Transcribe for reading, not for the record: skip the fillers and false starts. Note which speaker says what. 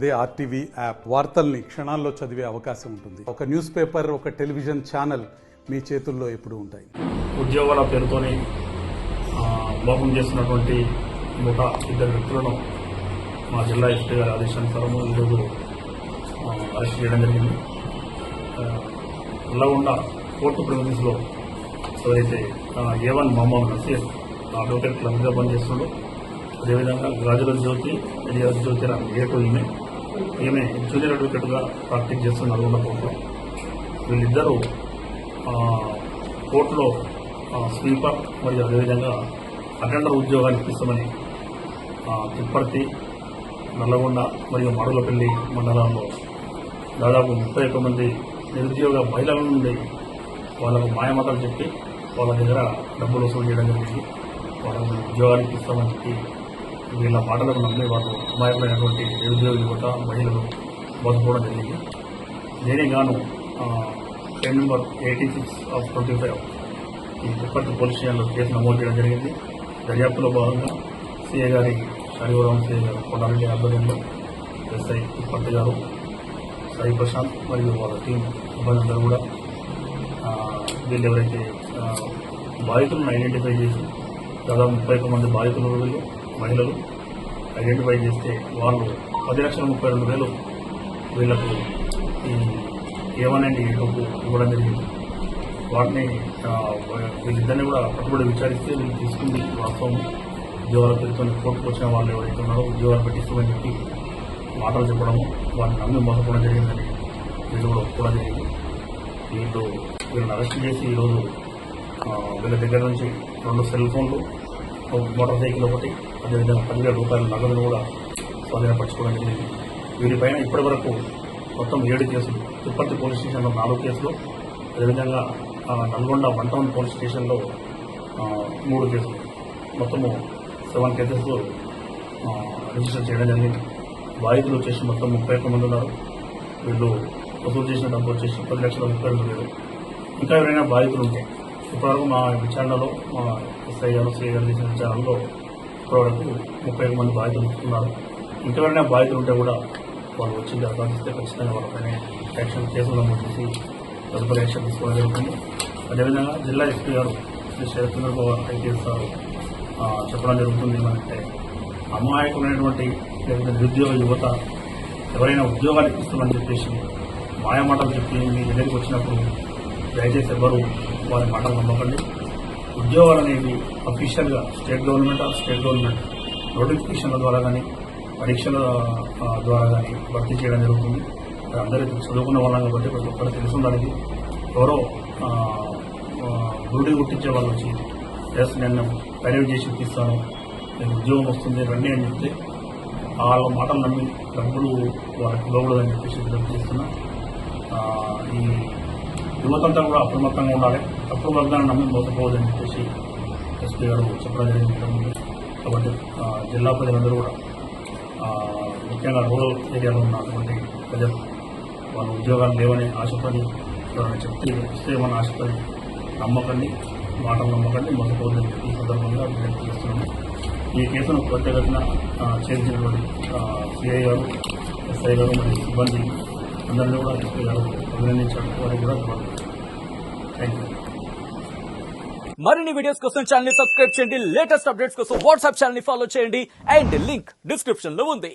Speaker 1: అదే RTV app వార్తల్ని క్షణాల్లో చదివే అవకాశం ఉంటుంది. ఒక న్యూస్ పేపర్, ఒక టెలివిజన్ ఛానల్ మీ చేతుల్లో ఎప్పుడూ ఉంటాయి.
Speaker 2: ఉద్యోగాల పేరుతోనే మోసం చేస్తున్నటువంటి ఇద్దరు వ్యక్తులను మా జిల్లా ఎస్పీ గారి ఆదేశానుసారము ఈరోజు అరెస్ట్ చేయడం జరిగింది. నల్లగొండ కోర్టు ప్రిమిసెస్లో ఎవరైతే A1 మహమ్మద్ నసీర్ అడ్వకేట్ క్లబ్గా పనిచేస్తున్నాడో, అదేవిధంగా గాజుల జ్యోతి ఎలియాస్ జ్యోతి A2 ఈమె జూనియర్ అడ్వకేట్గా ప్రాక్టీస్ చేస్తున్న నల్గొండ కోర్టులో వీళ్ళిద్దరూ కోర్టులో స్వీపర్ మరియు అదేవిధంగా అటెండర్ ఉద్యోగాలు ఇప్పిస్తామని తిప్పర్తి, నల్లగొండ మరియు మాడుగులపల్లి మండలాల్లో దాదాపు 31 మంది నిరుద్యోగ మహిళల నుండి వాళ్ళకు మాయమాటలు చెప్పి వాళ్ళ దగ్గర డబ్బులు వసూలు చేయడం జరిగింది. వాళ్ళకు ఉద్యోగాలు ఇప్పిస్తామని చెప్పి వీళ్ళ మాటలకు నమ్మి వాళ్ళు అమాయకులైనటువంటి నిరుద్యోగ యువత మహిళలు మోసపోవడం జరిగింది. దీనికి గాను కేసు నెంబర్ 86/25 ఈ తిప్పర్తి పోలీస్ స్టేషన్లో కేసు నమోదు చేయడం జరిగింది. దర్యాప్తులో భాగంగా సిఐ గారి షారివరం సిఐ గారు కొండారెడ్డి ఆధ్వర్యంలో ఎస్ఐ తిప్పర్తి గారు, సాయి ప్రశాంత్ మరియు వాళ్ళ టీం సిబ్బంది కూడా వీళ్ళు ఎవరైతే బాధితులను ఐడెంటిఫై చేసి దాదాపు 31 మంది బాధితులు వీళ్ళు మహిళలు ఐడెంటిఫై చేస్తే వాళ్ళు 10,32,000 వీళ్లకు ఈ A1 అండ్ A2 ఇవ్వడం జరిగింది. వాటిని వీళ్ళిద్దరినీ కూడా పట్టుబడి విచారిస్తే వీళ్ళు తీసుకుంది వాస్తవం. ఉద్యోగాల పేరుతో కోర్టుకు వచ్చిన వాళ్ళు ఎవరైతే ఉన్నారో ఉద్యోగాలు పెట్టిస్తామని చెప్పి మాటలు చెప్పడము, వాటిని నమ్మి మోసపోవడం జరిగిందని వీళ్ళు కూడా ఒప్పుకోవడం జరిగింది. వీళ్ళని అరెస్ట్ చేసి ఈరోజు వీళ్ళ దగ్గర నుంచి 2 సెల్ ఫోన్లు, మోటార్ సైకిల్ ఒకటి, అదేవిధంగా 10,000 రూపాయల నగదును కూడా స్వాధీనపరచుకోవడం జరిగింది. వీరిపైన ఇప్పటి వరకు మొత్తం 7 కేసులు, తిప్పర్తి పోలీస్ స్టేషన్లో 4 కేసులు, అదేవిధంగా నల్గొండ 1 టౌన్ పోలీస్ స్టేషన్లో 3 కేసులు, మొత్తము 7 కేసెస్ రిజిస్టర్ చేయడం జరిగింది. బాధితులు వచ్చేసి మొత్తం 31 మంది ఉన్నారు. వీళ్ళు వసూలు చేసిన డబ్బు వచ్చేసి 10,32,000. ఇంకా ఎవరైనా బాధితులు ఉంటే ఇప్పటివరకు మా విచారణలో, మా ఎస్ఐ గారు సిఐ గారు చేసిన విచారణలో ఇప్పటివరకు 31 మంది బాధితులు ఉన్నారు. ఇంకెవరైనా బాధితులు ఉంటే కూడా వాళ్ళు వచ్చి దరఖాస్తు ఖచ్చితంగా వాళ్ళపైన యాక్షన్ కేసులు నమోదు చేసి తదుపరి యాక్షన్ తీసుకోవడం జరుగుతుంది. అదేవిధంగా జిల్లా ఎస్పీ గారు శ్రీ శరత్చంద్ర ఐపీఎస్ గారు చెప్పడం జరుగుతుంది. ఏమంటే అమాయకులైనటువంటి లేకపోతే నిరుద్యోగ యువత ఎవరైనా ఉద్యోగాలు ఇస్తామని చెప్పేసి మాయమాటలు చెప్పి మీ దగ్గరికి వచ్చినప్పుడు దయచేసి ఎవరు వారి మాటలు నమ్మకండి. ఉద్యోగాలు అనేవి అఫీషియల్గా స్టేట్ గవర్నమెంట్ నోటిఫికేషన్ల ద్వారా కానీ పరీక్షల ద్వారా కానీ భర్తీ చేయడం జరుగుతుంది. అందరికీ చదువుకున్న వాళ్ళం కాబట్టి ప్రతి ఒక్కరు తెలిసి ఉండాలి. ఎవరో గుడి గుట్టించే వాళ్ళు వచ్చి నేను ప్రైవేట్ చేసి ఇప్పిస్తాను, నేను ఉద్యోగం వస్తుంది రండి అని చెప్తే వాళ్ళ మాటలు నమ్మి డబ్బులు వాళ్ళకి ఇవ్వకూడదని చెప్పేసి విజ్ఞప్తి చేస్తున్నా. ఈ యువతంతా కూడా అప్రమత్తంగా ఉండాలి, తప్పుడు వర్గాన్ని నమ్మి మోసపోవద్దని చెప్పేసి ఎస్పీ గారు చెప్పడం జరిగింది. కాబట్టి జిల్లా ప్రజలందరూ కూడా ముఖ్యంగా రూరల్ ఏరియాలో ఉన్నటువంటి ప్రజలు వాళ్ళు ఉద్యోగాలు లేవని ఆశపడి ఎవరైనా చెప్తే ఇస్తేమని ఆశపడి నమ్మకండి, మాటలు నమ్మకండి, మోసపోవద్దని చెప్పి ఈ సందర్భంగా విజ్ఞప్తి చేస్తున్నాము. ఈ కేసును త్వరితగతిన చేసినటువంటి సిఐ గారు, ఎస్ఐ గారు మరియు సిబ్బంది అందరినీ కూడా ఎస్పీ గారు అభినందించారు. వారికి కూడా థ్యాంక్ యూ.
Speaker 3: మరిన్ని వీడియోస్ కోసం ఛానల్ ని సబ్స్క్రైబ్ చేయండి. లేటెస్ట్ అప్డేట్స్ కోసం వాట్సాప్ ఛానల్ ని ఫాలో చేయండి. అండ్ లింక్ డిస్క్రిప్షన్ లో ఉంది.